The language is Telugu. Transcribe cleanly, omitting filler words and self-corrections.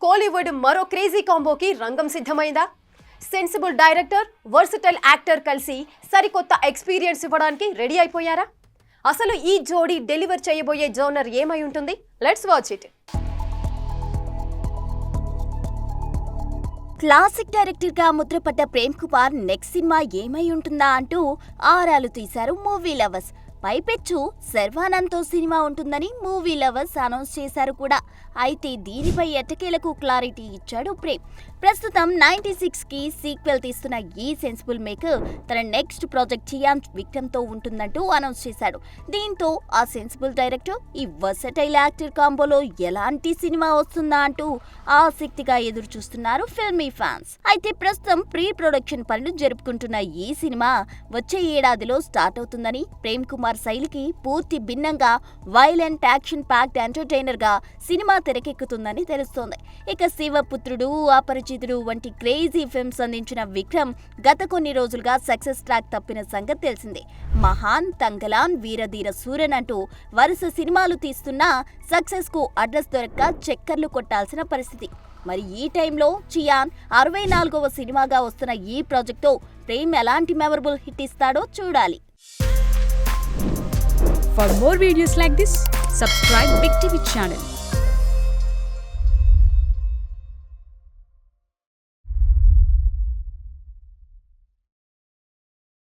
కోలీవుడ్ మరో క్రేజీ కాంబోకి రంగం సిద్ధమైందా? సెన్సిబుల్ డైరెక్టర్, వర్సటైల్ యాక్టర్ కలిసి సరికొత్త ఎక్స్పీరియన్స్ ఇవ్వడానికి రెడీ అయిపోయారా? అసలు ఈ జోడీ డెలివర్ చేయబోయే జోనర్ ఏమై ఉంటుంది? Let's watch it. Classic director గా ముద్రపడ్డ ప్రేమ్ కుమార్ నెక్స్ట్ సినిమా ఏమై ఉంటుందా అంటూ ఆరాలు తీశారు మూవీ లవర్స్. పైపెచ్చు శర్వానంద్తో సినిమా ఉంటుందని మూవీ లవర్స్ అనౌన్స్ చేశారు కూడా. అయితే దీనిపై ఎట్టకేలకు క్లారిటీ ఇచ్చాడు ప్రేమ్. ప్రస్తుతం 96కి సీక్వెల్ తీస్తున్న ఈ సెన్సిబుల్ మేకర్ తన నెక్స్ట్ ప్రాజెక్ట్ చియాన్ విక్రమ్తో ఉంటుందంటూ అనౌన్స్ చేశాడు. దీంతో ఆ సెన్సిబుల్ డైరెక్టర్ ఈ వర్సటైల్ యాక్టర్ కాంబోలో ఎలాంటి సినిమా వస్తుందా అంటూ ఆసక్తిగా ఎదురు చూస్తున్నారు ఫిల్మీ ఫ్యాన్స్. అయితే ప్రస్తుతం ప్రీ ప్రొడక్షన్ పనులు జరుపుకుంటున్న ఈ సినిమా వచ్చే ఏడాదిలో స్టార్ట్ అవుతుందని, ప్రేమ్ కుమార్ శైలికి పూర్తి భిన్నంగా వైలెంట్ యాక్షన్ ప్యాక్డ్ ఎంటర్టైనర్ గా సినిమా తెరకెక్కుతుందని తెలుస్తోంది. ఇక శివపుత్రుడు, అపరిచితుడు వంటి క్రేజీ ఫిల్మ్స్ అందించిన విక్రమ్ గత కొన్ని రోజులుగా సక్సెస్ ట్రాక్ తప్పిన సంగతి తెలిసిందే. మహాన్, తంగలాన్, వీరధీర సూరన్ అంటూ వరుస సినిమాలు తీస్తున్నా సక్సెస్ కు అడ్రస్ దొరక్క చక్కర్లు కొట్టాల్సిన పరిస్థితి. మరి ఈ టైంలో చియాన్ 64వ సినిమాగా వస్తున్న ఈ ప్రాజెక్ట్తో ప్రేమ్ ఎలాంటి మెమరబుల్ హిట్ ఇస్తాడో చూడాలి. For more videos like this, subscribe Big TV channel.